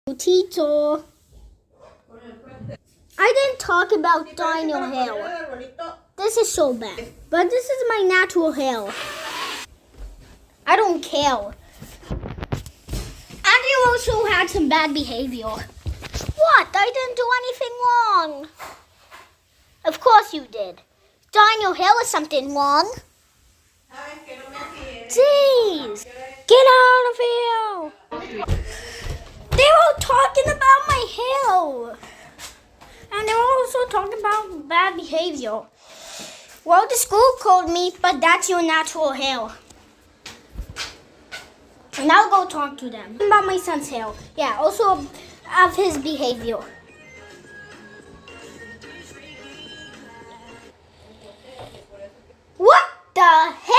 Teacher, I didn't talk about dyeing your hair. This is so bad. But this is my natural hair. I don't care. And you also had some bad behavior. What? I didn't do anything wrong. Of course you did. Dyeing your hair was something wrong. Jeez, get out of here. They were talking about my hair. And they were also talking about bad behavior. Well, the school called me, but that's your natural hair. And I'll go talk to them about my son's hair. Yeah, also of his behavior. What the heck?